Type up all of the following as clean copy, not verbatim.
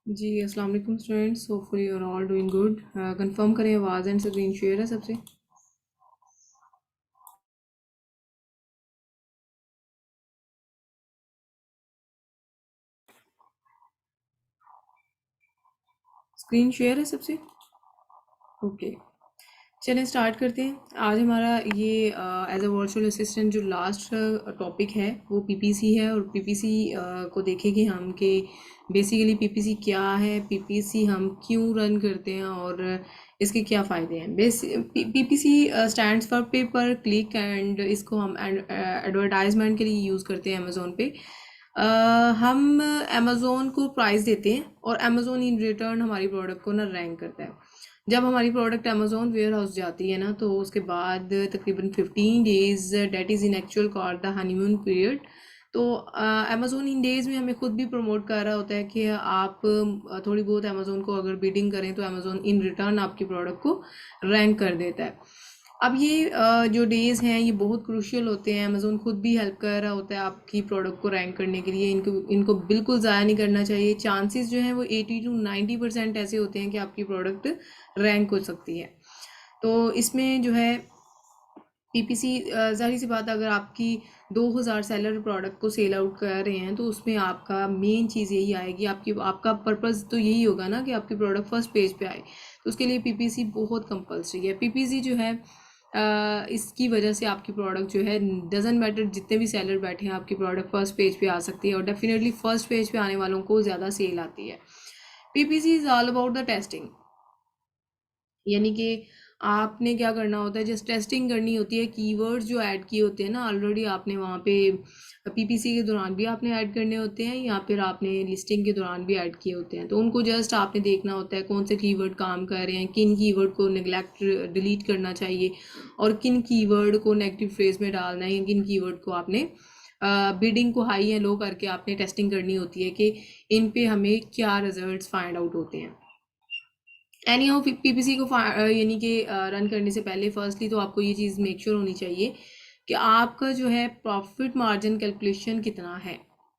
जी अस्सलाम वालेकुम students, hopefully you are all doing good. Confirm करें आवाज़ एंड स्क्रीन शेयर है सबसे। स्क्रीन शेयर है सबसे। ओके, चलें स्टार्ट करते हैं। आज हमारा ये एज अ वर्चुअल असिस्टेंट जो लास्ट टॉपिक है वो पीपीसी है। और पीपीसी को देखेंगे हम कि बेसिकली पीपीसी क्या है, पीपीसी हम क्यों रन करते हैं और इसके क्या फ़ायदे हैं। पीपीसी स्टैंड्स फॉर पे पर क्लिक एंड इसको हम एडवर्टाइजमेंट के लिए यूज़ करते हैं अमेज़ोन पे। हम अमेज़ोन को प्राइस देते हैं और अमेज़ोन इन रिटर्न हमारी प्रोडक्ट को ना रैंक करता है। जब हमारी प्रोडक्ट अमेज़ोन वेयर हाउस जाती है ना, तो उसके बाद तकरीबन 15 days that is in actual called the honeymoon period. तो अमेज़ोन इन डेज़ में हमें खुद भी प्रमोट कर रहा होता है कि आप थोड़ी बहुत अमेज़ोन को अगर बिडिंग करें तो अमेज़ोन इन रिटर्न आपकी प्रोडक्ट को रैंक कर देता है। अब ये जो डेज़ हैं ये बहुत क्रूशियल होते हैं। अमेज़ोन खुद भी हेल्प कर रहा होता है आपकी प्रोडक्ट को रैंक करने के लिए। इनको इनको बिल्कुल ज़ाया नहीं करना चाहिए। चांसेस जो हैं वो 80 to 90% ऐसे होते हैं कि आपकी प्रोडक्ट रैंक हो सकती है। तो इसमें जो है पीपीसी, ज़ाहिर सी बात है, अगर आपकी 2000 सेलर प्रोडक्ट को सेल आउट कर रहे हैं तो उसमें आपका मेन चीज़ यही आएगी। आपका पर्पस तो यही होगा ना कि आपकी प्रोडक्ट फर्स्ट पेज पे आए। तो उसके लिए पीपीसी बहुत कंपलसरी है। पीपीसी जो है इसकी वजह से आपकी प्रोडक्ट जो है, डजेंट मैटर जितने भी सेलर बैठे हैं, आपकी प्रोडक्ट फर्स्ट पेज पे आ सकती है और डेफिनेटली फर्स्ट पेज पे आने वालों को ज़्यादा सेल आती है। PPC is all about the testing. यानी कि आपने क्या करना होता है, जस्ट टेस्टिंग करनी होती है। कीवर्ड्स जो ऐड किए होते हैं ना ऑलरेडी, आपने वहाँ पे पीपीसी के दौरान भी आपने ऐड करने होते हैं या फिर आपने लिस्टिंग के दौरान भी ऐड किए होते हैं। तो उनको जस्ट आपने देखना होता है कौन से कीवर्ड काम कर रहे हैं, किन कीवर्ड को नेगलेक्ट डिलीट करना चाहिए और किन कीवर्ड को नेगेटिव फ्रेज में डालना है, किन कीवर्ड को आपने बिडिंग को हाई या लो करके आपने टेस्टिंग करनी होती है कि इन पे हमें क्या रिजल्ट्स फाइंड आउट होते हैं। एनी हाउ पीपीसी को यानी कि रन करने से पहले फर्स्टली तो आपको ये चीज़ मेक श्योर होनी चाहिए कि आपका जो है प्रॉफिट मार्जिन कैलकुलेशन कितना है।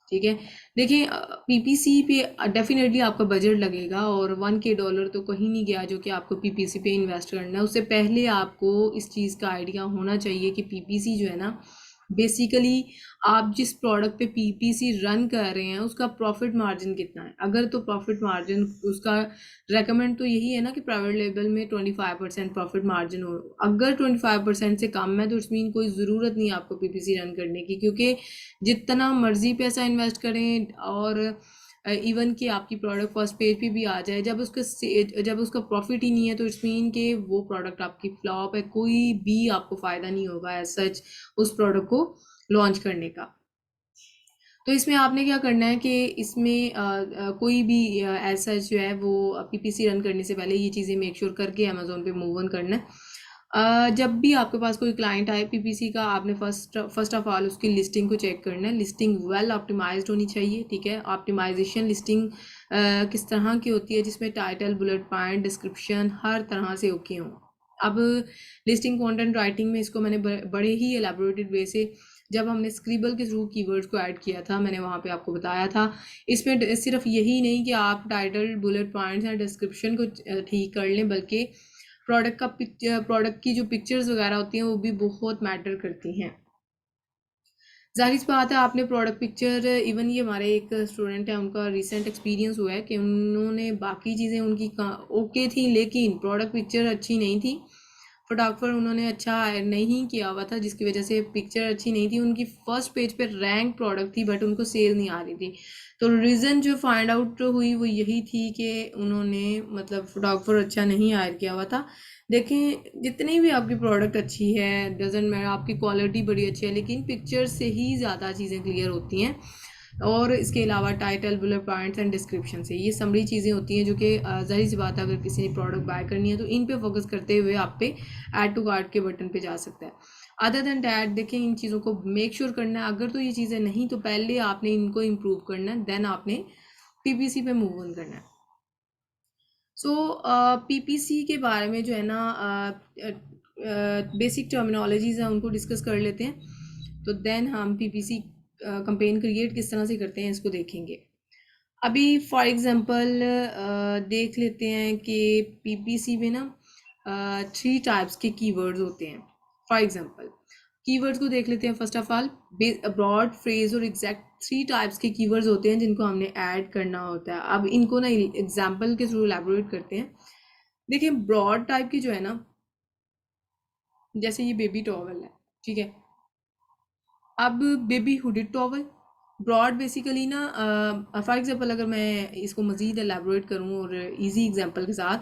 ठीक है, देखिए पीपीसी पे डेफिनेटली आपका बजट लगेगा और $1K तो कहीं नहीं गया जो कि आपको पीपीसी पे इन्वेस्ट करना है। उससे पहले आपको इस चीज़ का आइडिया होना चाहिए कि पीपीसी जो है ना, बेसिकली आप जिस प्रोडक्ट पे पीपीसी रन कर रहे हैं उसका प्रॉफिट मार्जिन कितना है। अगर तो प्रॉफिट मार्जिन उसका रेकमेंड तो यही है ना कि प्राइवेट लेवल में 25% प्रॉफिट मार्जिन हो। अगर 25% से कम है तो इट्स मीन कोई ज़रूरत नहीं है आपको पीपीसी रन करने की, क्योंकि जितना मर्जी पैसा इन्वेस्ट करें और इवन कि आपकी प्रोडक्ट फर्स्ट पेज पे भी आ जाए, जब उसका प्रॉफिट ही नहीं है तो इट्स मीन कि वो प्रोडक्ट आपकी फ्लॉप है। कोई भी आपको फ़ायदा नहीं होगा एज सच उस प्रोडक्ट को लॉन्च करने का। तो इसमें आपने क्या करना है कि इसमें कोई भी ऐसा जो है वो पीपीसी रन करने से पहले ये चीज़ें मेक श्योर करके अमेजोन पे मूव ऑन करना है। जब भी आपके पास कोई क्लाइंट आए पीपीसी का, आपने फर्स्ट ऑफ ऑल उसकी लिस्टिंग को चेक करना है। लिस्टिंग वेल ऑप्टिमाइज्ड होनी चाहिए। ठीक है, ऑप्टिमाइजेशन लिस्टिंग किस तरह की होती है, जिसमें टाइटल, बुलेट पॉइंट, डिस्क्रिप्शन हर तरह से ओके हों। अब लिस्टिंग कंटेंट राइटिंग में इसको मैंने बड़े ही एलेबोरेटेड वे से, जब हमने स्क्रिबल के थ्रू कीवर्ड्स को ऐड किया था, मैंने वहाँ पे आपको बताया था। इसमें सिर्फ यही नहीं कि आप टाइटल, बुलेट पॉइंट्स या डिस्क्रिप्शन को ठीक कर लें, बल्कि प्रोडक्ट की जो पिक्चर्स वगैरह होती हैं वो भी बहुत मैटर करती हैं। जाहिर सी बात है, आपने प्रोडक्ट पिक्चर, इवन ये हमारे एक स्टूडेंट है, उनका रिसेंट एक्सपीरियंस हुआ है कि उन्होंने बाकी चीज़ें उनकी ओके थी लेकिन प्रोडक्ट पिक्चर अच्छी नहीं थी। फोटोग्राफर उन्होंने अच्छा नहीं किया हुआ था जिसकी वजह से पिक्चर अच्छी नहीं थी। उनकी फर्स्ट पेज पे रैंक प्रोडक्ट थी बट उनको सेल नहीं आ रही थी। तो रीज़न जो फाइंड आउट हुई वो यही थी कि उन्होंने मतलब फोटोग्राफर अच्छा नहीं हायर किया हुआ था। देखें, जितनी भी आपकी प्रोडक्ट अच्छी है, डजेंट मैटर, आपकी क्वालिटी बड़ी अच्छी है, लेकिन पिक्चर से ही ज़्यादा चीज़ें क्लियर होती हैं। और इसके अलावा title, bullet points and description से ये समरी चीज़ें होती हैं जो कि ज़ाहिर सी बात है, अगर किसी ने प्रोडक्ट बाय करनी है तो इन पे फोकस करते हुए आप पे ऐड टू कार्ट के बटन पे जा सकता है। अदर देन डैट देखें, इन चीज़ों को मेक श्योर करना है। अगर तो ये चीज़ें नहीं तो पहले आपने इनको इम्प्रूव करना है, देन आपने पीपीसी पे मूव ऑन करना है। सो पीपीसी के बारे में जो है ना, बेसिक टर्मिनोलॉजीज हैं उनको डिस्कस कर लेते हैं। तो देन हम पीपीसी कंपेन क्रिएट किस तरह से करते हैं इसको देखेंगे। अभी फॉर एग्जांपल देख लेते हैं कि पीपीसी में ना 3 टाइप्स के कीवर्ड्स होते हैं। फॉर एग्जांपल कीवर्ड्स को देख लेते हैं। First of all broad, phrase और एग्जैक्ट 3 टाइप्स के कीवर्ड्स होते हैं जिनको हमने ऐड करना होता है। अब इनको ना एग्जाम्पल के थ्रू एलैबोरेट करते हैं। देखिए ब्रॉड टाइप की जो है ना, जैसे ये बेबी टॉवल है, ठीक है। अब baby hooded towel broad basically ना, फॉर एग्जांपल अगर मैं इसको मज़ीद एलैबोरेट करूँ और इजी एग्जांपल के साथ,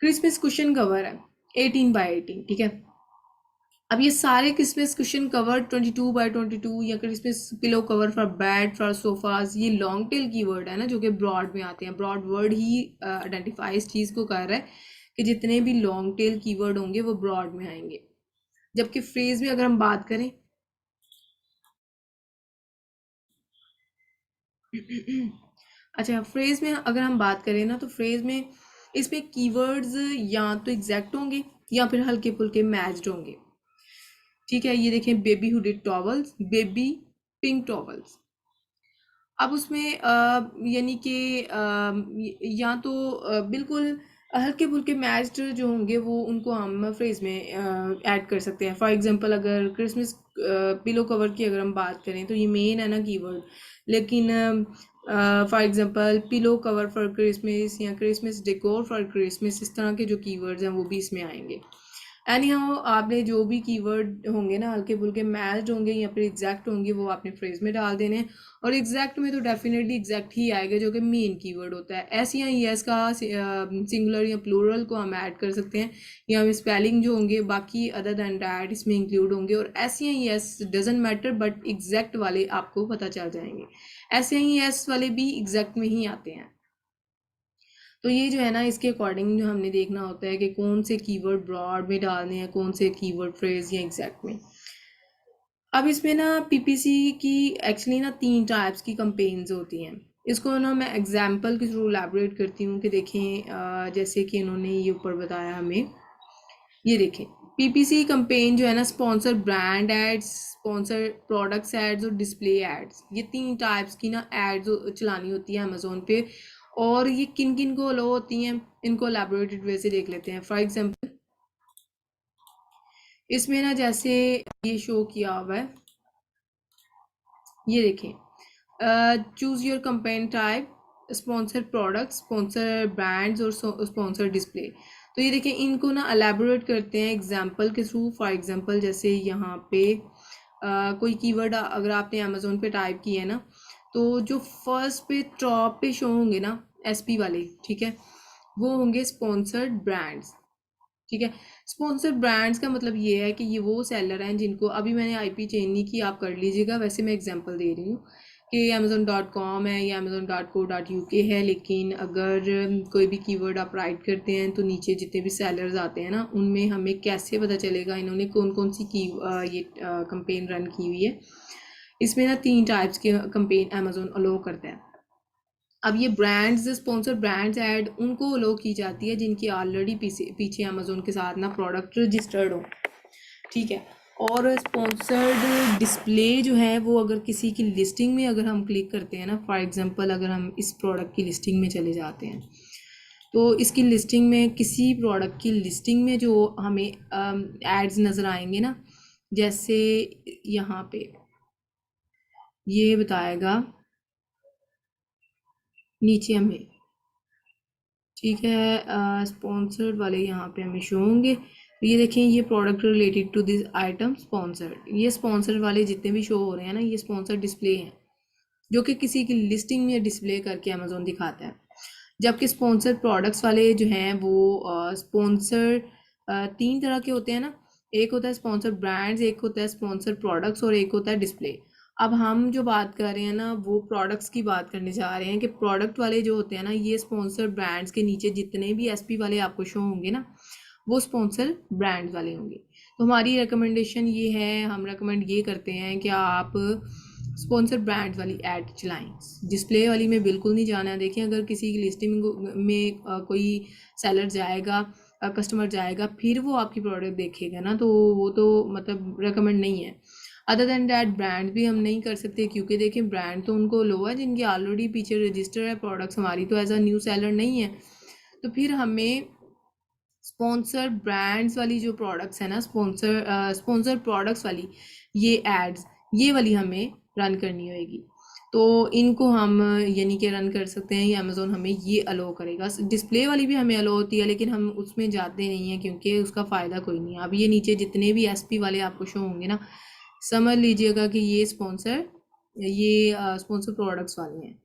क्रिसमस कुशन कवर है 18 बाई 18, ठीक है। अब ये सारे क्रिसमस कुशन कवर 22 बाई 22 या Christmas pillow cover for bed for sofas, ये लॉन्ग टेल कीवर्ड है ना जो कि ब्रॉड में आते हैं। ब्रॉड वर्ड ही आइडेंटिफाई इस चीज़ को कर रहा है कि जितने भी लॉन्ग टेल कीवर्ड होंगे वो ब्रॉड में आएंगे। जबकि फ्रेज में अगर हम बात करें अच्छा, फ्रेज में अगर हम बात करें ना, तो फ्रेज में इसमें कीवर्ड्स या तो एग्जैक्ट होंगे या फिर हल्के फुल्के मैच्ड होंगे, ठीक है। ये देखें, baby hooded towels, baby pink towels. अब उसमें यानी कि या तो बिल्कुल हल्के फुल्के मैच्ड जो होंगे वो उनको हम फ्रेज में ऐड कर सकते हैं। फॉर एग्जांपल अगर क्रिसमस पिलो कवर की अगर हम बात करें तो ये मेन है ना कीवर्ड, लेकिन for example pillow cover for Christmas या क्रिसमस डेकोर फॉर क्रिसमस, इस तरह के जो कीवर्ड्स हैं वो भी इसमें आएंगे। एनी हाउ आपने जो भी कीवर्ड होंगे ना हल्के फुल्के मैच्ड होंगे या फिर एग्जैक्ट होंगे वो आपने फ्रेज में डाल देने हैं। और एग्जैक्ट में तो डेफिनेटली एग्जैक्ट ही आएगा जो कि मेन कीवर्ड होता है। एस या ईएस का सिंगुलर या प्लूरल को हम ऐड कर सकते हैं, या हम स्पेलिंग जो होंगे बाकी अदर दैन डैट इसमें इंक्लूड होंगे। और एस या ES doesn't matter, but exact वाले आपको पता चल जाएंगे। एस या ईएस वाले भी एग्जैक्ट में ही आते हैं। तो ये जो है ना, इसके अकॉर्डिंग जो हमने देखना होता है कि कौन से कीवर्ड ब्रॉड में डालने हैं, कौन से कीवर्ड फ्रेज या एग्जैक्ट में। अब इसमें ना पीपीसी की एक्चुअली ना 3 टाइप्स की कंपेन्स होती हैं। इसको ना मैं एग्जाम्पल के थ्रू एलैबोरेट करती हूँ कि देखें जैसे कि इन्होंने ये ऊपर बताया हमें। ये देखें, पीपीसी कंपेन जो है ना, sponsor brand ads, sponsor products ads और डिस्प्ले एड्स, ये 3 टाइप्स की ना एड्स चलानी होती है अमेजोन पे। और ये किन किन को अलो होती हैं, इनको एलैबोरेटेड वे से देख लेते हैं। फॉर एग्जांपल इसमें ना जैसे ये शो किया हुआ है, ये देखें, choose your campaign type, sponsor product, sponsor brands और स्पॉन्सर डिस्प्ले। तो ये देखें, इनको ना अलेबोरेट करते हैं एग्जांपल के थ्रू। फॉर एग्जांपल जैसे यहाँ पे कोई कीवर्ड अगर आपने अमेजोन पे टाइप किया है ना, तो जो फर्स्ट पे टॉप पे शो होंगे ना एसपी वाले, ठीक है, वो होंगे स्पॉन्सर्ड ब्रांड्स, ठीक है। स्पॉन्सर ब्रांड्स का मतलब ये है कि ये वो सेलर हैं जिनको, अभी मैंने आईपी चेंज नहीं की, आप कर लीजिएगा, वैसे मैं एग्जांपल दे रही हूँ कि amazon.com है या amazon.co.uk है। लेकिन अगर कोई भी कीवर्ड आप राइट करते हैं तो नीचे जितने भी सेलर्स आते हैं ना, उनमें हमें कैसे पता चलेगा इन्होंने कौन कौन सी की ये कंपेन रन की हुई है। इसमें ना 3 टाइप्स की कंपेन अमेजोन अलो करता है। अब ये ब्रांड्स, स्पॉन्सर ब्रांड्स ऐड उनको अलो की जाती है जिनकी ऑलरेडी पीछे अमेजोन के साथ ना प्रोडक्ट रजिस्टर्ड हो, ठीक है। और स्पॉन्सर्ड डिस्प्ले जो है वो अगर किसी की लिस्टिंग में अगर हम क्लिक करते हैं ना, फॉर एग्जांपल अगर हम इस प्रोडक्ट की लिस्टिंग में चले जाते हैं, तो इसकी लिस्टिंग में किसी प्रोडक्ट की लिस्टिंग में जो हमें एड्स नज़र आएंगे ना, जैसे यहाँ पे ये बताएगा नीचे हमें, ठीक है, स्पॉन्सर्ड वाले यहाँ पे हमें शो होंगे। तो ये देखें, ये product related to this item sponsored, ये स्पॉन्सर्ड वाले जितने भी शो हो रहे हैं ना, ये स्पॉन्सर्ड डिस्प्ले हैं जो कि किसी की लिस्टिंग में डिस्प्ले करके अमेजोन दिखाता है। जबकि स्पॉन्सर प्रोडक्ट्स वाले जो हैं वो स्पॉन्सर 3 तरह के होते हैं ना, एक होता है स्पॉन्सर ब्रांड्स, एक होता है स्पॉन्सर प्रोडक्ट्स और एक होता है डिस्प्ले। अब हम जो बात कर रहे हैं ना वो प्रोडक्ट्स की बात करने जा रहे हैं कि प्रोडक्ट वाले जो होते हैं ना, ये स्पॉन्सर ब्रांड्स के नीचे जितने भी एसपी वाले आपको शो होंगे ना, वो स्पॉन्सर ब्रांड्स वाले होंगे। तो हमारी रिकमेंडेशन ये है, हम रिकमेंड ये करते हैं कि आप स्पॉन्सर ब्रांड वाली ऐड चलाएं, डिस्प्ले वाली में बिल्कुल नहीं जाना है। देखें, अगर किसी की लिस्टिंग में कोई सेलर जाएगा, कस्टमर जाएगा, फिर वो आपकी प्रोडक्ट देखेगा ना, तो वो तो मतलब रिकमेंड नहीं है। अदर देन डैट ब्रांड भी हम नहीं कर सकते, क्योंकि देखें ब्रांड तो उनको लो है जिनकी ऑलरेडी पीछे रजिस्टर है प्रोडक्ट्स, हमारी तो एज अ न्यू सेलर नहीं है। तो फिर हमें स्पॉन्सर ब्रांड्स वाली जो प्रोडक्ट्स है ना, स्पॉन्सर प्रोडक्ट्स वाली ये एड्स, ये वाली हमें रन करनी होगी। तो इनको हम यानी कि रन कर सकते हैं, ये अमेज़ोन हमें ये अलो करेगा। डिस्प्ले वाली भी हमें अलो होती है, लेकिन हम उसमें जाते नहीं हैं क्योंकि उसका फ़ायदा कोई नहीं है। अब ये नीचे जितने भी एसपी वाले आपको शो होंगे ना, समझ लीजिएगा कि ये स्पॉन्सर प्रोडक्ट्स वाले हैं।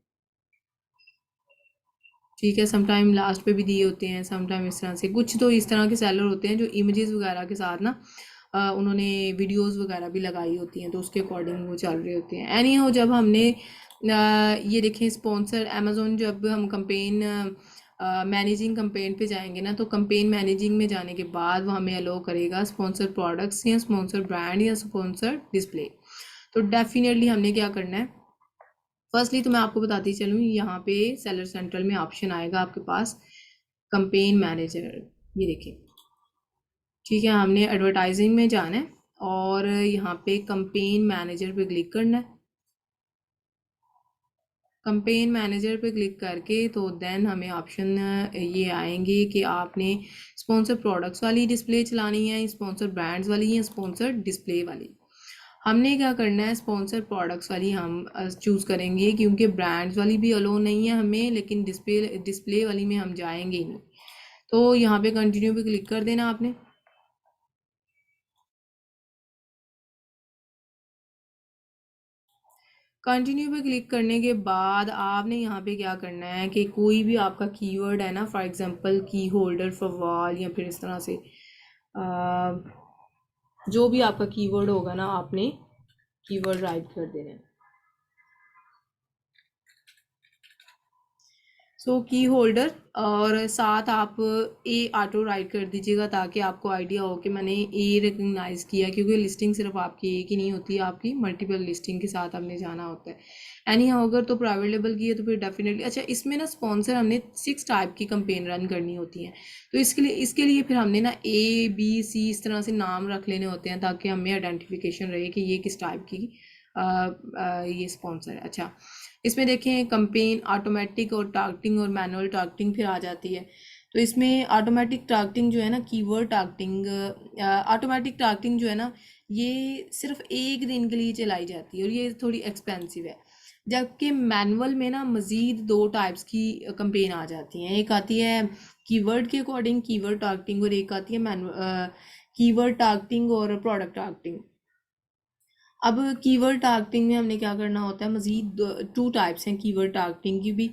ठीक है, समटाइम लास्ट पे भी दिए होते हैं, समटाइम इस तरह से, कुछ तो इस तरह के सेलर होते हैं जो इमेजेस वगैरह के साथ ना उन्होंने वीडियोस वगैरह भी लगाई होती हैं, तो उसके अकॉर्डिंग वो चल रहे होते हैं। एनी हो, जब हमने ये देखें स्पॉन्सर अमेज़ोन, जब हम कंपेन मैनेजिंग कंपेन पे जाएंगे ना, तो कंपेन मैनेजिंग में जाने के बाद वो हमें अलो करेगा स्पॉन्सर प्रोडक्ट्स या स्पॉन्सर ब्रांड या स्पॉन्सर डिस्प्ले। तो डेफिनेटली हमने क्या करना है, फर्स्टली तो मैं आपको बताती चलूँ, यहाँ पे सेलर सेंट्रल में ऑप्शन आएगा आपके पास कंपेन मैनेजर, ये देखिए। ठीक है, हमने एडवर्टाइजिंग में जाना है और यहाँ पे कंपेन मैनेजर पे क्लिक करना है। कंपेन मैनेजर पे क्लिक करके तो देन हमें ऑप्शन ये आएंगे कि आपने स्पॉन्सर प्रोडक्ट्स वाली डिस्प्ले चलानी है, स्पॉन्सर ब्रांड्स वाली या स्पॉन्सर डिस्प्ले वाली। हमने क्या करना है, स्पॉन्सर प्रोडक्ट्स वाली हम चूज़ करेंगे, क्योंकि ब्रांड्स वाली भी अलो नहीं है हमें, लेकिन डिस्प्ले वाली में हम जाएंगे ही नहीं। तो यहाँ पे कंटिन्यू पे क्लिक कर देना आपने। कंटिन्यू पे क्लिक करने के बाद आपने यहाँ पे क्या करना है कि कोई भी आपका कीवर्ड है ना, फॉर एग्जांपल की होल्डर फॉर वॉल या फिर इस तरह से जो भी आपका कीवर्ड होगा ना, आपने कीवर्ड राइट कर देना है। सो की होल्डर और साथ आप ए ऑटो राइट कर दीजिएगा, ताकि आपको आइडिया हो कि मैंने ए रिकग्नाइज किया, क्योंकि लिस्टिंग सिर्फ आपकी एक ही नहीं होती, आपकी मल्टीपल लिस्टिंग के साथ हमने जाना होता है। एनी हाउ, अगर तो प्राइवेट लेबल की है तो फिर डेफिनेटली, अच्छा इसमें ना स्पॉन्सर हमने 6 टाइप की कंपेन रन करनी होती है। तो इसके लिए फिर हमने ना A B C इस तरह से नाम रख लेने होते हैं, ताकि हमें आइडेंटिफिकेशन रहे कि ये किस टाइप की ये स्पॉन्सर है। अच्छा, इसमें देखें कंपेन ऑटोमेटिक और टारगेटिंग और मैनुअल टारगेटिंग फिर आ जाती है। तो इसमें ऑटोमेटिक टारगेटिंग जो है ना, कीवर्ड टारगेटिंग, ऑटोमेटिक टारगेटिंग जो है ना, ये सिर्फ एक दिन के लिए चलाई जाती है और ये थोड़ी एक्सपेंसिव है। जबकि मैनुअल में ना मज़ीद 2 टाइप्स की कंपेन आ जाती हैं, एक आती है कीवर्ड के अकॉर्डिंग कीवर्ड टारगेटिंग, और एक आती है कीवर्ड टारगेटिंग और प्रोडक्ट टारगेटिंग। अब कीवर्ड टारगेटिंग में हमने क्या करना होता है, मज़ीद 2 टाइप्स हैं कीवर्ड टारगेटिंग की भी,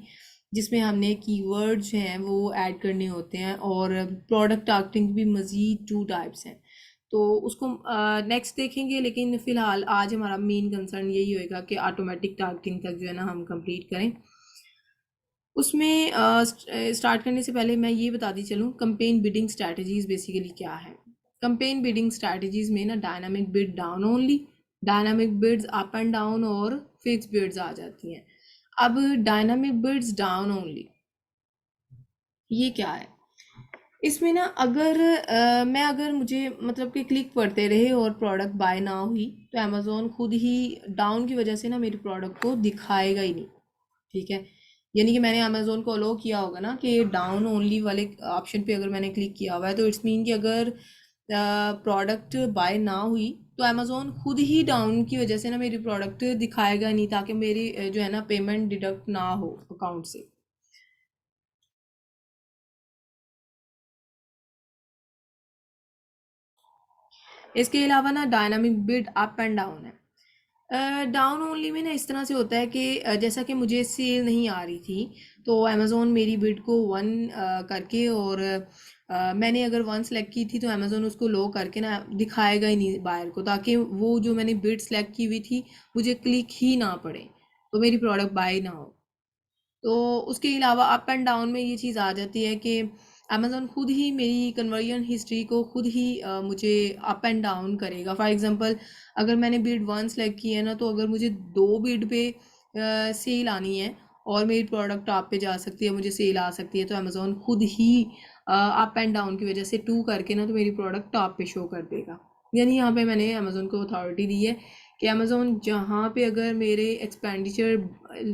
जिसमें हमने कीवर्ड जो हैं वो ऐड करने होते हैं, और प्रोडक्ट टारगेटिंग भी मज़ीद 2 टाइप्स हैं। तो उसको नेक्स्ट देखेंगे, लेकिन फ़िलहाल आज हमारा मेन कंसर्न यही होएगा कि ऑटोमेटिक टारगेटिंग तक जो है ना हम कंप्लीट करें। उसमें स्टार्ट करने से पहले मैं ये बताती चलूँ, कंपेन बिडिंग स्ट्रैटेजीज बेसिकली क्या है। कंपेन बिडिंग स्ट्रैटेजीज में ना dynamic bid down only, dynamic bids up and down और फिक्स बिड्स आ जाती हैं। अब डायनामिक बिड्स डाउन ओनली ये क्या है, इसमें ना अगर मुझे मतलब कि क्लिक पड़ते रहे और प्रोडक्ट बाय ना हुई, तो अमेज़ोन खुद ही डाउन की वजह से ना मेरी प्रोडक्ट को दिखाएगा ही नहीं। ठीक है, यानी कि मैंने अमेज़ोन को अलो किया होगा ना कि डाउन ओनली वाले ऑप्शन पे अगर मैंने क्लिक किया हुआ है, तो इट्स मीन कि अगर प्रोडक्ट बाय ना हुई तो अमेज़ोन खुद ही डाउन की वजह से ना मेरी प्रोडक्ट दिखाएगा नहीं, ताकि मेरी जो है ना पेमेंट डिडक्ट ना हो अकाउंट से। इसके अलावा ना dynamic bid up and down है। डाउन ओनली में ना इस तरह से होता है कि जैसा कि मुझे सेल नहीं आ रही थी, तो अमेज़ोन मेरी बिड को 1 करके, और मैंने अगर 1 सेलेक्ट की थी तो अमेज़ोन उसको लो करके ना दिखाएगा ही नहीं बायर को, ताकि वो जो मैंने बिड सेलेक्ट की हुई थी मुझे क्लिक ही ना पड़े, तो मेरी प्रोडक्ट बाय ना हो। तो उसके अलावा अप एंड डाउन में ये चीज़ आ जाती है कि अमेज़ोन खुद ही मेरी कन्वर्जन हिस्ट्री को खुद ही मुझे अप एंड डाउन करेगा। फॉर एग्जांपल, अगर मैंने बिड 1 सेलेक्ट की है ना, तो अगर मुझे 2 बिड पे सेल आनी है और मेरी प्रोडक्ट टॉप पे जा सकती है, मुझे सेल आ सकती है, तो अमेज़ोन खुद ही अप एंड डाउन की वजह से 2 करके ना तो मेरी प्रोडक्ट टॉप पे शो कर देगा। यानी यहाँ पे मैंने अमेज़ोन को अथॉरिटी दी है कि अमेज़ोन जहाँ पे अगर मेरे एक्सपेंडिचर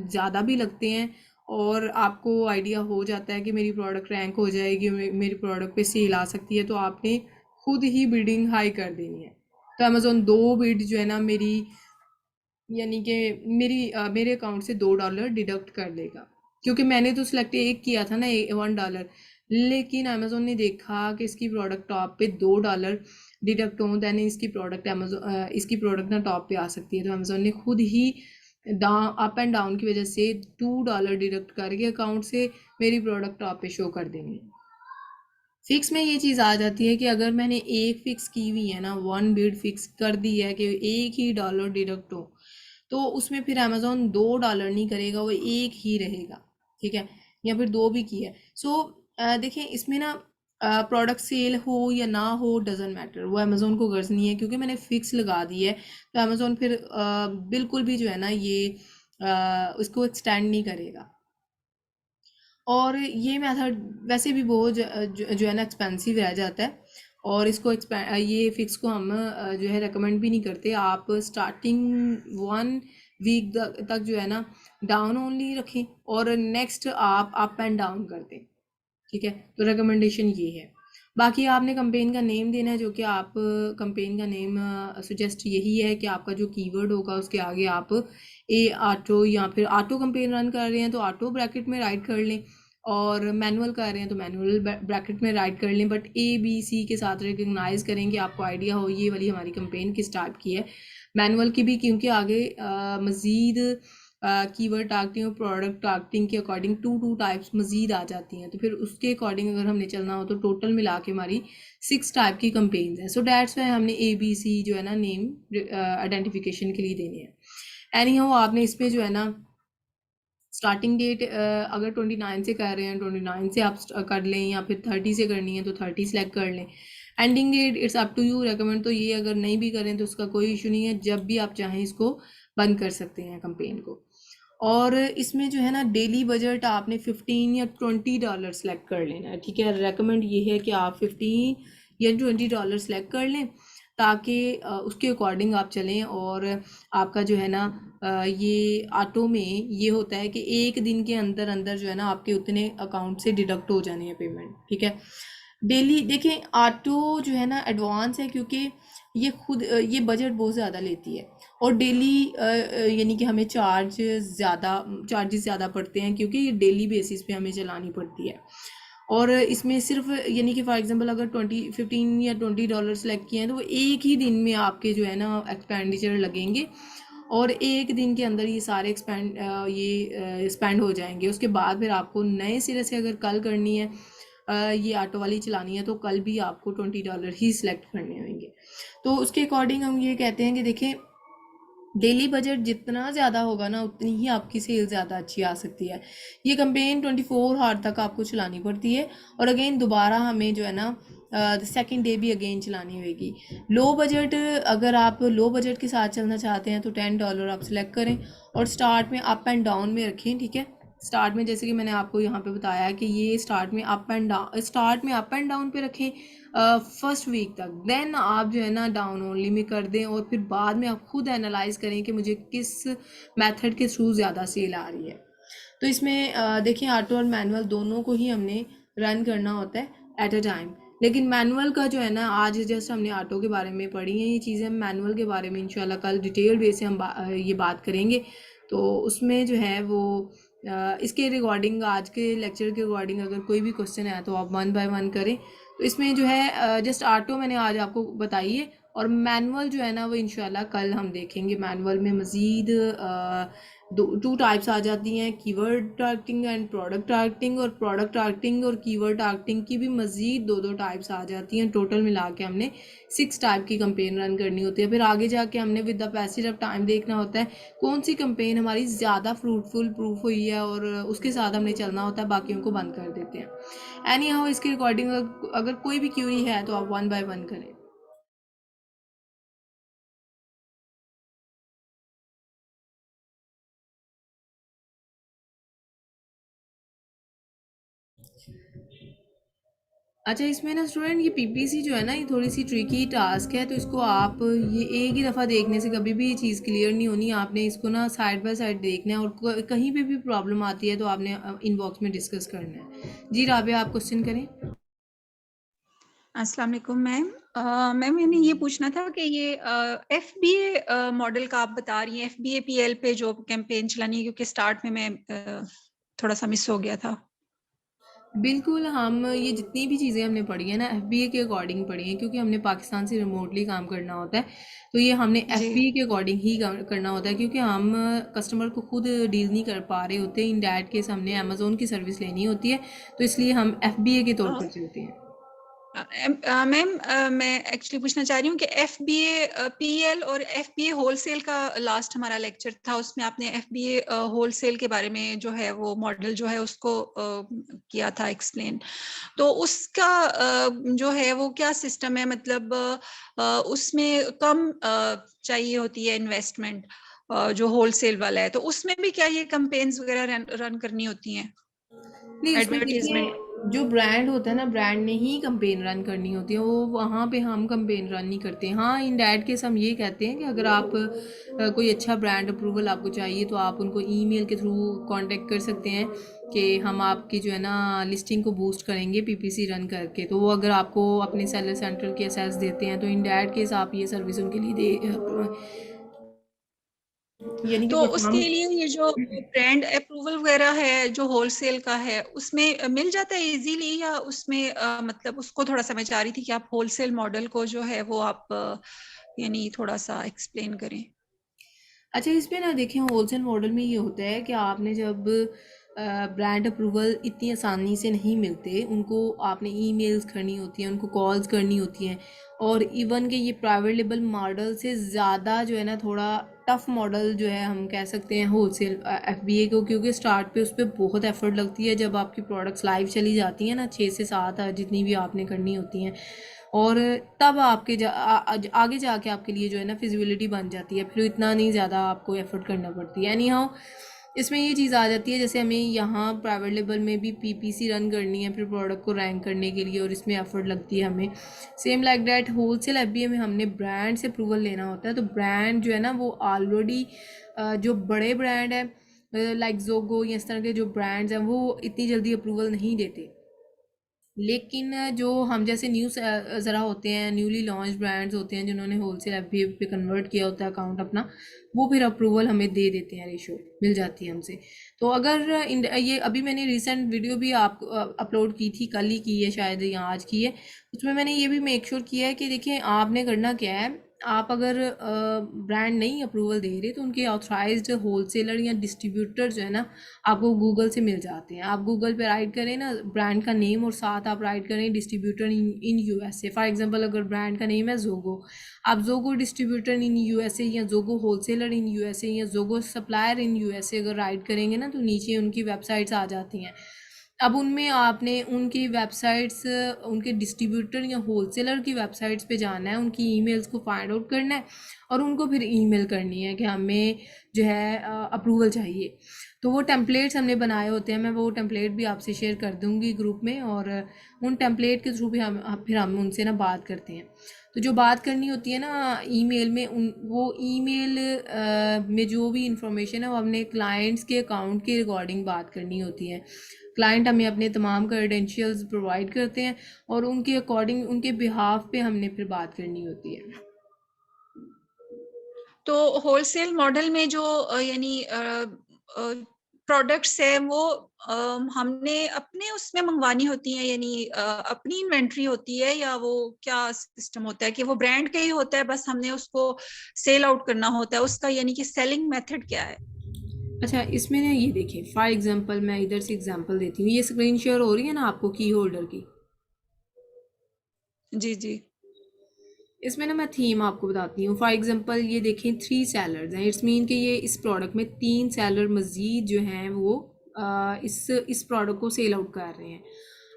ज़्यादा भी लगते हैं और आपको आइडिया हो जाता है कि मेरी प्रोडक्ट रैंक हो जाएगी, मेरी प्रोडक्ट पे सेल आ सकती है, तो आपने खुद ही बिडिंग हाई कर देनी है। तो अमेज़ोन 2 बिड जो है ना मेरी, यानी कि मेरे अकाउंट से $2 डिडक्ट कर लेगा, क्योंकि मैंने तो सिलेक्ट एक किया था ना, $1। लेकिन अमेजोन ने देखा कि इसकी प्रोडक्ट टॉप पे $2 डिडक्ट हो, देन इसकी प्रोडक्ट इसकी प्रोडक्ट ना टॉप पे आ सकती है। तो अमेजोन ने खुद ही डाउन, अप एंड डाउन की वजह से $2 डिडक्ट करके अकाउंट से मेरी प्रोडक्ट टॉप पे शो कर देंगे। फिक्स में ये चीज़ आ जाती है कि अगर मैंने एक फिक्स की हुई है ना, वन बिड फिक्स कर दी है कि एक ही डॉलर डिडक्ट हो, तो उसमें फिर अमेजोन $2 नहीं करेगा, वो एक ही रहेगा। ठीक है, या फिर दो भी की है। सो देखें इसमें ना, प्रोडक्ट सेल हो या ना हो डजेंट मैटर, वो अमेजोन को गर्ज नहीं है, क्योंकि मैंने फिक्स लगा दी है। तो अमेजोन फिर बिल्कुल भी जो है ना ये उसको एक्सटेंड नहीं करेगा। और ये मेथड वैसे भी बहुत जो है ना एक्सपेंसिव रह जाता है, और इसको ये फिक्स को हम जो है रेकमेंड भी नहीं करते। आप स्टार्टिंग 1 वीक तक जो है ना डाउन ओनली रखें, और नेक्स्ट आप अप एंड डाउन कर दें। ठीक है, तो रिकमेंडेशन ये है। बाकी आपने कंपेन का नेम देना है, जो कि आप कंपेन का नेम सुजेस्ट यही है कि आपका जो कीवर्ड होगा उसके आगे आप ऑटो या फिर ऑटो कंपेन रन कर रहे हैं तो ऑटो ब्रैकेट में राइट कर लें, और मैनुअल कर रहे हैं तो मैनुअल ब्रैकेट में राइट कर लें, बट A B C के साथ रिकग्नाइज करें कि आपको आइडिया हो ये वाली हमारी कंपेन किस टाइप की है। मैनुअल की भी, क्योंकि आगे मज़ीद कीवर्ड टारगेटिंग और प्रोडक्ट टारगेटिंग के अकॉर्डिंग टू टाइप्स मजीद आ जाती हैं, तो फिर उसके अकॉर्डिंग अगर हमने चलना हो तो टोटल मिला के हमारी 6 टाइप की कंपेन्स हैं। सो डैट्स वाई हमने ABC जो है ना नेम आइडेंटिफिकेशन के लिए देने हैं। एनी हाउ आपने इसमें जो है ना स्टार्टिंग डेट अगर 29 से कर रहे हैं 29 से आप कर लें, या फिर 30 से करनी है तो 30 सेलेक्ट कर लें। Ending date it's up to you, recommend तो ये अगर नहीं भी करें तो उसका कोई इशू नहीं है, जब भी आप चाहें इसको बंद कर सकते हैं कंपेन को। और इसमें जो है ना डेली बजट आपने 15 या $20 सेलेक्ट कर लेना है। ठीक है, रेकमेंड ये है कि आप 15 या $20 सेलेक्ट कर लें, ताकि उसके अकॉर्डिंग आप चलें। और आपका जो है ना ये ऑटो में ये होता है कि एक दिन के अंदर अंदर जो है ना आपके उतने अकाउंट से डिडक्ट हो जाने हैं पेमेंट। ठीक है, डेली देखें ऑटो जो है ना एडवांस है, क्योंकि ये खुद ये बजट बहुत ज़्यादा लेती है, और डेली यानी कि हमें चार्जेस ज़्यादा पड़ते हैं, क्योंकि ये डेली बेसिस पे हमें चलानी पड़ती है। और इसमें सिर्फ यानी कि फॉर एग्जांपल अगर 15 या $20 सेलेक्ट किए हैं तो वो एक ही दिन में आपके जो है ना एक्सपेंडिचर लगेंगे, और एक दिन के अंदर ये सारे स्पेंड हो जाएंगे। उसके बाद फिर आपको नए सिरे से अगर कल करनी है ये ऑटो वाली चलानी है, तो कल भी आपको $20 ही सिलेक्ट करने होंगे। तो उसके अकॉर्डिंग हम ये कहते हैं कि देखें डेली बजट जितना ज़्यादा होगा ना उतनी ही आपकी सेल ज़्यादा अच्छी आ सकती है। ये कंपेन 24 आवर तक आपको चलानी पड़ती है, और अगेन दोबारा हमें जो है ना सेकेंड डे भी अगेन चलानी होगी। लो बजट, अगर आप लो बजट के साथ चलना चाहते हैं तो $10 आप सिलेक्ट करें, और स्टार्ट में अप एंड डाउन में रखें। ठीक है, स्टार्ट में जैसे कि मैंने आपको यहाँ पे बताया कि ये स्टार्ट में अप एंड डाउन पे रखें फर्स्ट वीक तक, देन आप जो है ना डाउन ओनली में कर दें, और फिर बाद में आप खुद एनालाइज करें कि मुझे किस मेथड के थ्रू ज़्यादा सेल आ रही है। तो इसमें देखिए ऑटो और मैनुअल दोनों को ही हमने रन करना होता है एट अ टाइम। लेकिन मैनुअल का जो है ना, आज जस्ट हमने ऑटो के बारे में पढ़ी हैं ये चीज़ें, हम मैनुअल के बारे में इंशाल्लाह कल डिटेल वे से हम ये बात करेंगे। तो उसमें जो है वो इसके रिगार्डिंग आज के लेक्चर के रिगार्डिंग अगर कोई भी क्वेश्चन है तो आप वन बाय वन करें। तो इसमें जो है जस्ट ऑटो मैंने आज आपको बताई है, और मैनुअल जो है ना वो इंशाल्लाह कल हम देखेंगे। मैनुअल में मज़ीद टू टाइप्स आ जाती हैं, keyword targeting and product targeting, और प्रोडक्ट टारगेटिंग और कीवर्ड टारगेटिंग की भी मज़ीद दो टाइप्स आ जाती हैं। टोटल मिला के हमने 6 टाइप की कंपेन रन करनी होती है। फिर आगे जाके हमने with the passage of time देखना होता है कौन सी कंपेन हमारी ज़्यादा फ्रूटफुल प्रूफ हुई है, और उसके साथ हमने चलना होता है, बाकियों को बंद कर देते हैं। एनी हाउ इसके अकॉर्डिंग अगर कोई भी क्यूरी है तो आप वन बाय वन करें। अच्छा, इसमें ना स्टूडेंट ये पीपीसी जो है ना, ये थोड़ी सी ट्रिकी टास्क है, तो इसको आप ये एक ही दफ़ा देखने से कभी भी ये चीज़ क्लियर नहीं होनी। आपने इसको ना साइड बाय साइड देखना है, और कहीं पे भी प्रॉब्लम आती है तो आपने इनबॉक्स में डिस्कस करना है। जी राबिया, आप क्वेश्चन करें। अस्सलाम वालेकुम मैम। मैम मैंने ये पूछना था कि ये एफबीए मॉडल का आप बता रही हैं, एफबीए पीएल पे जो कैंपेन चलानी है, क्योंकि स्टार्ट में मैं थोड़ा सा मिस हो गया था। बिल्कुल, हम ये जितनी भी चीज़ें हमने पढ़ी हैं ना, एफबीए के अकॉर्डिंग पढ़ी हैं, क्योंकि हमने पाकिस्तान से रिमोटली काम करना होता है, तो ये हमने जी। एफबीए के अकॉर्डिंग ही करना होता है, क्योंकि हम कस्टमर को खुद डील नहीं कर पा रहे होते। इन डैट केस हमने अमेजोन की सर्विस लेनी होती है, तो इसलिए हम एफबीए के तौर पर चलते हैं। मैम मैं एक्चुअली पूछना चाह रही हूँ कि एफबीए पीएल और एफबीए होलसेल का लास्ट हमारा लेक्चर था, उसमें आपने एफबीए होलसेल के बारे में जो है वो मॉडल जो है उसको किया था एक्सप्लेन। तो उसका जो है वो क्या सिस्टम है, मतलब उसमें कम चाहिए होती है इन्वेस्टमेंट, जो होलसेल वाला है, तो उसमें भी क्या ये कैंपेन्स वगैरह रन करनी होती हैं, नहीं, उसमें एडवर्टीजमेंट? देखिए, जो ब्रांड होता है ना, ब्रांड ने ही कंपेन रन करनी होती है, वो वहाँ पे हम कंपेन रन नहीं करते। हाँ, इन डैट केस हम ये कहते हैं कि अगर आप कोई अच्छा ब्रांड अप्रूवल आपको चाहिए, तो आप उनको ईमेल के थ्रू कांटेक्ट कर सकते हैं कि हम आपकी जो है ना लिस्टिंग को बूस्ट करेंगे पीपीसी रन करके। तो वो अगर आपको अपने सेलर सेंट्रल के एसेस देते हैं, तो इन डैट केस आप ये सर्विस उनके लिए दे, यानी कि तो उसके परफॉर्म। लिए ये जो ब्रांड अप्रूवल वगैरह है जो होलसेल का है, उसमें मिल जाता है इजीली, या उसमें मतलब उसको थोड़ा सा मैं चाह रही थी कि आप होलसेल मॉडल को जो है वो आप यानी थोड़ा सा एक्सप्लेन करें। अच्छा, इसमें ना देखें, होलसेल मॉडल में ये होता है कि आपने जब ब्रांड अप्रूवल इतनी आसानी से नहीं मिलते, उनको आपने ईमेल्स करनी होती हैं, उनको कॉल्स करनी होती हैं। और इवन के ये प्राइवेट लेबल मॉडल से ज़्यादा जो है ना, थोड़ा टफ मॉडल जो है हम कह सकते हैं होलसेल एफबीए को, क्योंकि स्टार्ट पे उस पर बहुत एफर्ट लगती है। जब आपकी प्रोडक्ट्स लाइव चली जाती हैं ना, 6 से 7 जितनी भी आपने करनी होती हैं, और तब आपके आगे जाके आपके लिए जो है ना फिजिबिलिटी बन जाती है, फिर इतना नहीं ज़्यादा आपको एफर्ट करना पड़ती है। एनी हाउ, इसमें ये चीज़ आ जाती है, जैसे हमें यहाँ प्राइवेट लेवल में भी पीपीसी रन करनी है फिर प्रोडक्ट को रैंक करने के लिए, और इसमें एफर्ट लगती है हमें। Same like that wholesale FBA में हमने ब्रांड से अप्रूवल लेना होता है, तो ब्रांड जो है ना वो ऑलरेडी जो बड़े ब्रांड है लाइक जोगो या इस तरह के जो ब्रांड्स हैं, वो इतनी जल्दी अप्रूवल नहीं देते। लेकिन जो हम जैसे न्यू ज़रा होते हैं, न्यूली लॉन्च ब्रांड्स होते हैं, जिन्होंने होलसेल एफबीए पे कन्वर्ट किया होता है अकाउंट अपना, वो फिर अप्रूवल हमें दे देते हैं, रेशो मिल जाती है हमसे। तो अगर ये अभी मैंने रिसेंट वीडियो भी आप अपलोड की थी, कल ही की है शायद या आज की है, उसमें मैंने ये भी मेक श्योर किया है कि देखिए आपने करना क्या है। आप अगर ब्रांड नहीं अप्रूवल दे रहे, तो उनके ऑथराइज्ड होलसेलर या डिस्ट्रीब्यूटर जो है ना, आपको गूगल से मिल जाते हैं। आप गूगल पे राइट करें ना ब्रांड का नेम, और साथ आप राइट करें distributor in USA. For example, अगर ब्रांड का नेम है जोगो, आप जोगो डिस्ट्रीब्यूटर इन यूएसए या जोगो होलसेलर इन यूएसए या जोगो सप्लायर इन यूएसए अगर राइट करेंगे ना, तो नीचे उनकी वेबसाइट्स आ जाती हैं। अब उनमें आपने उनकी वेबसाइट्स, उनके डिस्ट्रीब्यूटर या होलसेलर की वेबसाइट्स पे जाना है, उनकी ईमेल्स को फाइंड आउट करना है, और उनको फिर ईमेल करनी है कि हमें जो है अप्रूवल चाहिए। तो वो टेम्पलेट्स हमने बनाए होते हैं, मैं वो टेम्पलेट भी आपसे शेयर कर दूंगी ग्रुप में, और उन टेम्पलेट के थ्रू भी फिर हम उनसे ना बात करते हैं। तो जो बात करनी होती है ना ईमेल में, उन वो ईमेल में जो भी इंफॉर्मेशन है, वो अपने क्लाइंट्स के अकाउंट के रिकॉर्डिंग बात करनी होती है। क्लाइंट हमें अपने तमाम क्रेडेंशियल्स प्रोवाइड करते हैं, और उनके अकॉर्डिंग, उनके बिहाफ पे हमने फिर बात करनी होती है। तो होलसेल मॉडल में जो यानी प्रोडक्ट्स है वो हमने अपने उसमें मंगवानी होती है, यानी अपनी इन्वेंट्री होती है, या वो क्या सिस्टम होता है कि वो ब्रांड का ही होता है, बस हमने उसको सेल आउट करना होता है, उसका यानी कि सेलिंग मेथड क्या है? अच्छा, इसमें ना ये देखिए, फॉर एग्जांपल मैं इधर से एग्जांपल देती हूँ, ये स्क्रीन शेयर हो रही है ना आपको की होल्डर की। जी जी। इसमें ना मैं थीम आपको बताती हूँ। फॉर एग्जांपल ये देखें, 3 सेलर्स हैं, इट्स मीन कि ये इस प्रोडक्ट में 3 सेलर मज़ीद जो हैं वो इस प्रोडक्ट को सेल आउट कर रहे हैं।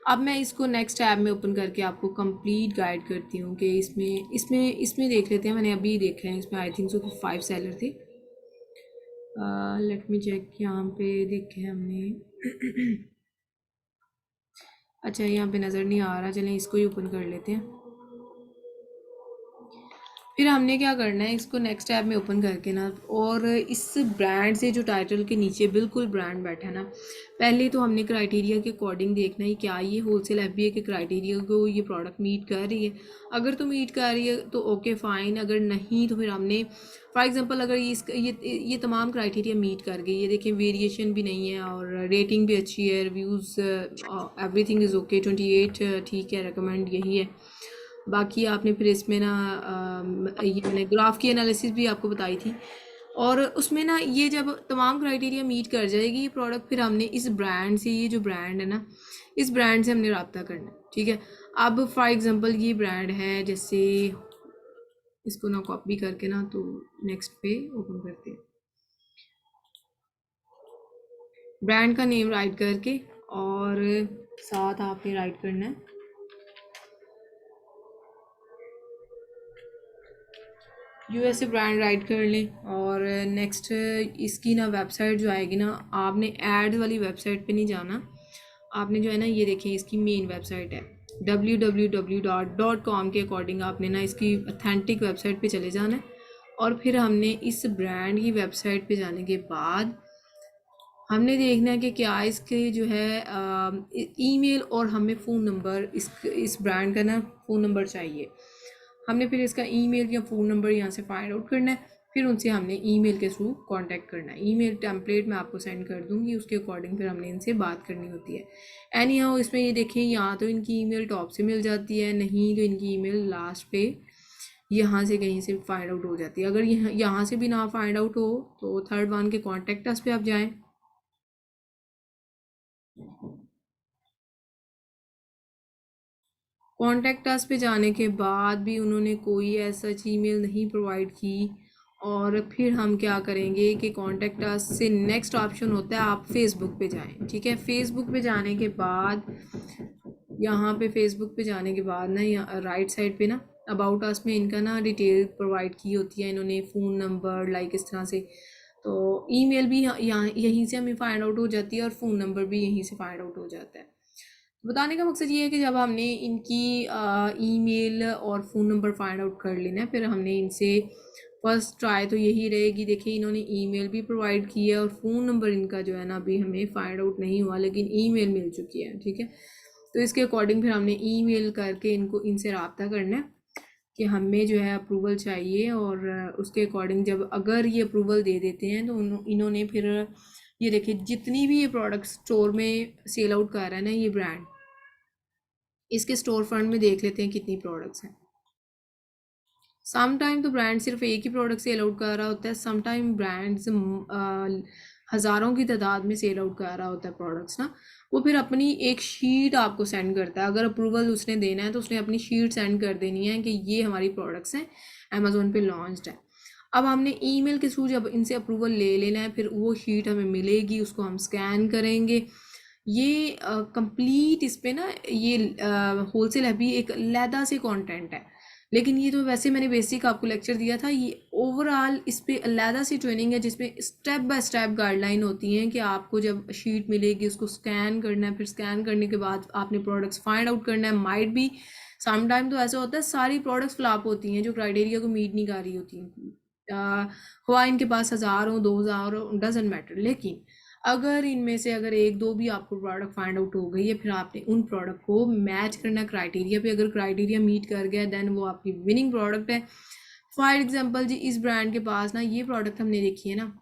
अब मैं इसको नेक्स्ट टैब में ओपन करके आपको कंप्लीट गाइड करती हूँ कि इसमें देख लेते हैं। मैंने अभी देखा है, इसमें आई थिंक सो कि 5 सेलर थे। लेट मी चेक, यहाँ पे देखे हमने। अच्छा, यहाँ पे नज़र नहीं आ रहा, चलें इसको ही ओपन कर लेते हैं। फिर हमने क्या करना है, इसको नेक्स्ट टैब में ओपन करके ना, और इस ब्रांड से जो टाइटल के नीचे बिल्कुल ब्रांड बैठा है ना, पहले तो हमने क्राइटेरिया के अकॉर्डिंग देखना है क्या ये होलसेल एफबीए के क्राइटेरिया को ये प्रोडक्ट मीट कर रही है। अगर तो मीट कर रही है तो ओके फाइन, अगर नहीं तो फिर हमने फॉर एग्जांपल अगर ये तमाम क्राइटेरिया मीट कर गई, ये देखें वेरिएशन भी नहीं है और रेटिंग भी अच्छी है, रिव्यूज़ एवरीथिंग इज़ ओके, 28 ठीक है, रिकमेंड यही है। बाकी आपने फिर इसमें ना ये मैंने ग्राफ की एनालिसिस भी आपको बताई थी, और उसमें ना ये जब तमाम क्राइटेरिया मीट कर जाएगी ये प्रोडक्ट, फिर हमने इस ब्रांड से, ये जो ब्रांड है ना, इस ब्रांड से हमने रब्ता करना है, ठीक है। अब फॉर एग्जांपल ये ब्रांड है, जैसे इसको ना कॉपी करके ना, तो नेक्स्ट पे ओपन करते हैं, ब्रांड का नेम राइट करके, और साथ आपने राइट करना है यूएसए ब्रांड राइट कर लें। और नेक्स्ट इसकी ना वेबसाइट जो आएगी ना, आपने एड्स वाली वेबसाइट पे नहीं जाना, आपने जो है ना, ये देखें इसकी मेन वेबसाइट है www.com के अकॉर्डिंग आपने ना इसकी अथेंटिक वेबसाइट पे चले जाना है। और फिर हमने इस ब्रांड की वेबसाइट पे जाने के बाद हमने देखना है कि क्या इसके जो है ईमेल और हमें फ़ोन नंबर, इस ब्रांड का ना फ़ोन नंबर चाहिए। हमने फिर इसका ईमेल या फ़ोन नंबर यहाँ से फाइंड आउट करना है, फिर उनसे हमने ईमेल के थ्रू कांटेक्ट करना है। ईमेल टेम्पलेट मैं आपको सेंड कर दूँगी, उसके अकॉर्डिंग फिर हमने इनसे बात करनी होती है। एनी हाउ इसमें ये देखें, यहाँ तो इनकी ईमेल टॉप से मिल जाती है, नहीं तो इनकी ईमेल लास्ट पे यहाँ से कहीं से फाइंड आउट हो जाती है। अगर यहाँ से भी ना फाइंड आउट हो तो थर्ड वन के कॉन्टेक्ट अस पे आप जाएँ। कॉन्टैक्ट अस पे जाने के बाद भी उन्होंने कोई ऐसा ईमेल नहीं प्रोवाइड की, और फिर हम क्या करेंगे कि कॉन्टैक्ट अस से नेक्स्ट ऑप्शन होता है आप फेसबुक पे जाएं, ठीक है। फेसबुक पे जाने के बाद यहाँ पे फेसबुक पे जाने के बाद ना, यहाँ राइट साइड पे ना अबाउट अस में इनका ना डिटेल प्रोवाइड की होती है इन्होंने, फ़ोन नंबर लाइक इस तरह से। तो ईमेल भी यहाँ यहीं से हमें फाइंड आउट हो जाती है, और फ़ोन नंबर भी यहीं से फाइंड आउट हो जाता है। बताने का मकसद ये है कि जब हमने इनकी ईमेल और फ़ोन नंबर फाइंड आउट कर लेना है, फिर हमने इनसे फर्स्ट ट्राई तो यही रहेगी। देखिए इन्होंने ईमेल भी प्रोवाइड की है और फ़ोन नंबर इनका जो है ना अभी हमें फाइंड आउट नहीं हुआ, लेकिन ईमेल मिल चुकी है, ठीक है। तो इसके अकॉर्डिंग फिर हमने ईमेल करके इनसे रब्ता करना है कि हमें जो है अप्रूवल चाहिए, और उसके अकॉर्डिंग जब अगर ये अप्रूवल दे देते हैं तो इन्होंने फिर ये देखिए जितनी भी ये प्रोडक्ट स्टोर में सेल आउट कर रहा है ना ये ब्रांड, इसके स्टोर फ्रंट में देख लेते हैं कितनी प्रोडक्ट्स हैं। सम टाइम तो ब्रांड सिर्फ एक ही प्रोडक्ट सेल आउट कर रहा होता है, सम टाइम ब्रांड्स हज़ारों की तादाद में सेल आउट कर रहा होता है प्रोडक्ट्स ना। वो फिर अपनी एक शीट आपको सेंड करता है, अगर अप्रूवल उसने देना है तो उसने अपनी शीट सेंड कर देनी है कि ये हमारी प्रोडक्ट्स हैं, अमेज़ोन पे लॉन्च्ड है। अब हमने ईमेल के थ्रू जब इनसे अप्रूवल ले लेना है, फिर वो शीट हमें मिलेगी, उसको हम स्कैन करेंगे। ये कंप्लीट इस पे ना ये होलसेल है भी एक लैदा से कंटेंट है, लेकिन ये तो वैसे मैंने बेसिक आपको लेक्चर दिया था, ये ओवरऑल इस पे अलहदा सी ट्रेनिंग है जिसमें स्टेप बाय स्टेप गाइडलाइन होती हैं कि आपको जब शीट मिलेगी उसको स्कैन करना है, फिर स्कैन करने के बाद आपने प्रोडक्ट्स फाइंड आउट करना है। माइट भी सम टाइम तो ऐसा होता है सारी प्रोडक्ट्स फ्लॉप होती हैं जो क्राइटेरिया को मीट नहीं कर रही होती हैं, हुआ इनके पास 1000 हो 2000 हो डजेंट मैटर, लेकिन अगर इनमें से अगर एक दो भी आपको प्रोडक्ट फाइंड आउट हो गई है, फिर आपने उन प्रोडक्ट को मैच करना क्राइटेरिया पे, अगर क्राइटेरिया मीट कर गया देन वो आपकी विनिंग प्रोडक्ट है। फॉर एग्जांपल जी इस ब्रांड के पास ना ये प्रोडक्ट हमने देखी है ना,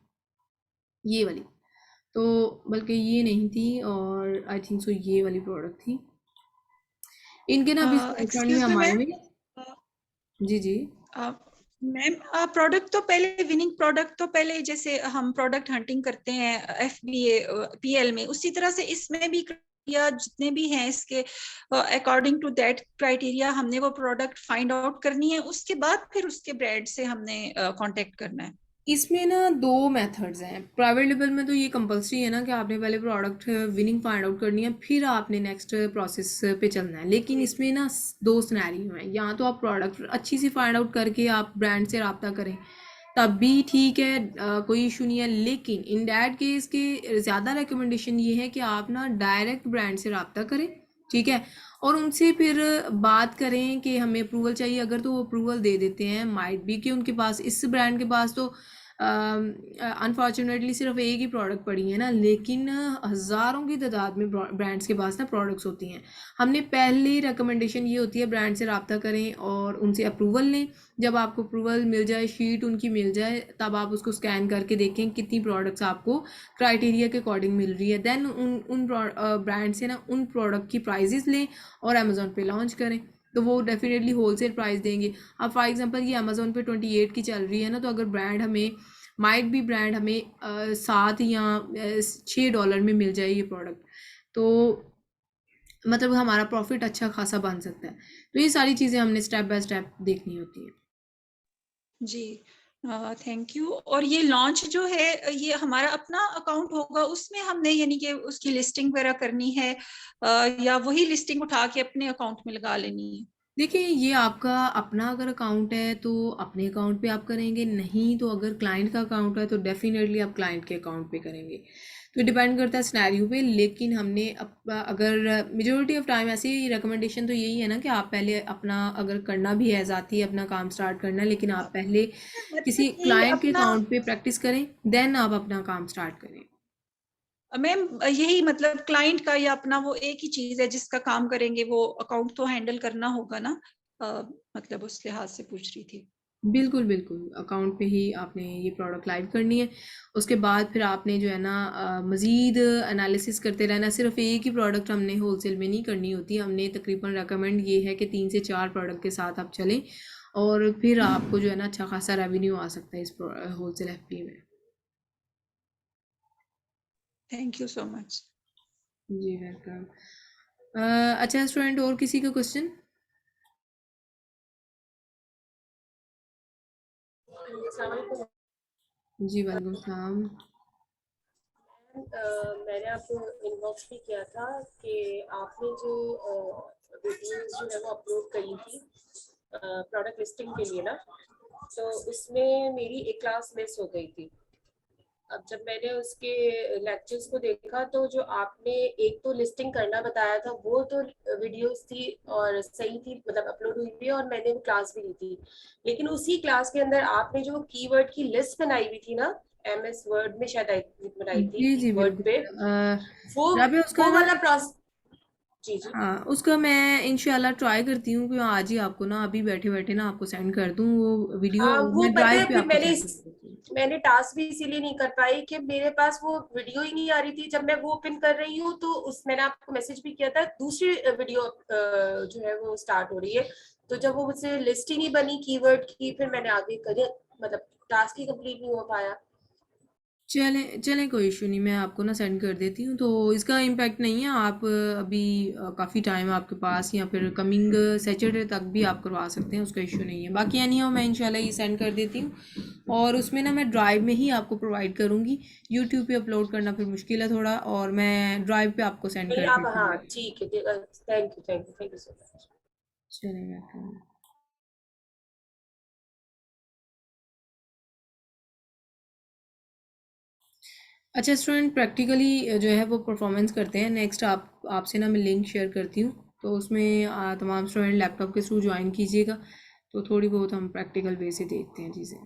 ये वाली, तो बल्कि ये नहीं थी, और आई थिंक सो ये वाली प्रोडक्ट थी इनके ना अभी फ्रंट में एक्सक्यूज मी हमारे मैम। में। जी जी। मैम प्रोडक्ट तो पहले विनिंग प्रोडक्ट तो पहले जैसे हम प्रोडक्ट हंटिंग करते हैं एफबीए पीएल में, उसी तरह से इसमें भी या जितने भी हैं इसके अकॉर्डिंग टू दैट क्राइटेरिया हमने वो प्रोडक्ट फाइंड आउट करनी है, उसके बाद फिर उसके ब्रांड से हमने कांटेक्ट करना है। इसमें ना दो मेथड्स हैं। प्राइवेट लेवल में तो ये कंपलसरी है ना कि आपने पहले प्रोडक्ट विनिंग फाइंड आउट करनी है, फिर आपने नेक्स्ट प्रोसेस पे चलना है। लेकिन इसमें ना दो सिनेरियो हैं, या तो आप प्रोडक्ट अच्छी सी फाइंड आउट करके आप ब्रांड से रब्ता करें तब भी ठीक है, कोई इशू नहीं है। लेकिन इन डैट केस के ज़्यादा रिकमेंडेशन ये है कि आप ना डायरेक्ट ब्रांड से रब्ता करें, ठीक है। और उनसे फिर बात करें कि हमें अप्रूवल चाहिए, अगर तो वो अप्रूवल दे देते हैं, माइट भी कि उनके पास, इस ब्रांड के पास तो अनफॉर्चुनेटली सिर्फ एक ही प्रोडक्ट पड़ी है ना, लेकिन हज़ारों की तादाद में ब्रांड्स के पास ना प्रोडक्ट्स होती हैं। हमने पहली रिकमेंडेशन ये होती है, ब्रांड से रब्ता करें और उनसे अप्रूवल लें। जब आपको अप्रूवल मिल जाए, शीट उनकी मिल जाए, तब आप उसको स्कैन करके देखें कितनी प्रोडक्ट्स आपको क्राइटेरिया के अकॉर्डिंग मिल रही है। देन उन उन ब्रांड से ना उन प्रोडक्ट की प्राइजेस लें और अमेज़ोन पे लॉन्च करें, तो वो डेफिनेटली होलसेल प्राइस देंगे। अब फॉर एग्जांपल ये अमेज़ोन पे 28 की चल रही है ना, तो अगर ब्रांड हमें, माइट भी ब्रांड हमें 7 या $6 में मिल जाए ये प्रोडक्ट, तो मतलब हमारा प्रॉफिट अच्छा खासा बन सकता है। तो ये सारी चीज़ें हमने स्टेप बाय स्टेप देखनी होती है। जी, थैंक यू। और ये लॉन्च जो है, ये हमारा अपना अकाउंट होगा, उसमें हमने यानी कि उसकी लिस्टिंग वगैरह करनी है, या वही लिस्टिंग उठा के अपने अकाउंट में लगा लेनी है? देखिए, ये आपका अपना अगर अकाउंट है तो अपने अकाउंट पे आप करेंगे, नहीं तो अगर क्लाइंट का अकाउंट है तो डेफिनेटली आप क्लाइंट के अकाउंट पे करेंगे। तो डिपेंड करता है सिनेरियो पे, लेकिन हमने अगर मेजोरिटी ऑफ टाइम ऐसी रिकमेंडेशन तो यही है ना कि आप पहले अपना, अगर करना भी है ज़ाती अपना काम स्टार्ट करना है, लेकिन आप पहले किसी मतलब कि क्लाइंट के अपना, अकाउंट पे प्रैक्टिस करें, देन आप अपना काम स्टार्ट करें। मैम यही मतलब क्लाइंट का या अपना वो एक ही चीज है जिसका काम करेंगे, वो अकाउंट तो हैंडल करना होगा ना? अ, मतलब उस लिहाज से पूछ रही थी। बिल्कुल, बिल्कुल। अकाउंट पे ही आपने ये प्रोडक्ट लाइव करनी है। उसके बाद फिर आपने जो है ना मज़ीद एनालिसिस करते रहना। सिर्फ़ एक ही प्रोडक्ट हमने होलसेल में नहीं करनी होती। हमने तकरीबन रिकमेंड ये है कि 3 से 4 प्रोडक्ट के साथ आप चलें, और फिर आपको जो है ना अच्छा खासा रेवेन्यू आ सकता है इस होलसेल एफपीए में। Thank you so much. जी, वेलकम। अच्छा स्टूडेंट, और किसी का क्वेश्चन? जी, वालेकुम सलाम। मैंने आपको इनबॉक्स भी किया था कि आपने जो वीडियोस जो है वो अपलोड करी थी प्रोडक्ट लिस्टिंग के लिए ना, तो उसमें मेरी एक क्लास मिस हो गई थी। अब जब मैंने उसके लेक्चर्स को देखा तो जो आपने एक तो लिस्टिंग करना बताया था वो तो वीडियोस थी और सही थी, मतलब अपलोड हुई थी और मैंने वो क्लास भी ली थी। लेकिन उसी क्लास के अंदर आपने जो कीवर्ड की लिस्ट बनाई हुई थी ना, एमएस वर्ड में शायद बनाई जी, थी जी, वर्ड बिल्कुल। पे, वो राबे उसका वो ना, वाला प्रोसेस। जी जी। हाँ, उसका मैं इंशाल्लाह ट्राई करती हूँ कि आज ही आपको ना, अभी बैठे बैठे ना आपको सेंड कर दूँ वो वीडियो, हाँ और वो मैं पता ड्राइव है, पे फिर आपको सेंड कर देती हूँ। मैंने टास्क भी इसीलिए नहीं कर पाई कि मेरे पास वो वीडियो ही नहीं आ रही थी। जब मैं वो ओपन कर रही हूँ तो उस मैंने आपको मैसेज भी किया था, दूसरी वीडियो जो है वो स्टार्ट हो रही है। तो जब वो मुझसे लिस्टिंग ही बनी कीवर्ड की, फिर मैंने आगे करी, मतलब टास्क ही कंप्लीट नहीं हो पाया। चलें चलें, कोई इशू नहीं, मैं आपको ना सेंड कर देती हूँ। तो इसका इम्पैक्ट नहीं है, आप अभी काफ़ी टाइम आपके पास, या फिर कमिंग सैटरडे तक भी आप करवा सकते हैं, उसका इशू नहीं है। बाकी एनी हाउ मैं इंशाल्लाह ये सेंड कर देती हूँ, और उसमें ना मैं ड्राइव में ही आपको प्रोवाइड करूँगी। यूट्यूब पे अपलोड करना फिर मुश्किल है थोड़ा, और मैं ड्राइव पे आपको सेंड नहीं कर आप, देती हाँ हूँ। ठीक है, थैंक यू सो मच। चलेगा। अच्छा स्टूडेंट, प्रैक्टिकली जो है वो परफॉर्मेंस करते हैं। नेक्स्ट आपसे ना मैं लिंक शेयर करती हूँ, तो उसमें तमाम स्टूडेंट लैपटॉप के थ्रू ज्वाइन कीजिएगा, तो थोड़ी बहुत हम प्रैक्टिकल वे से देखते हैं चीज़ें।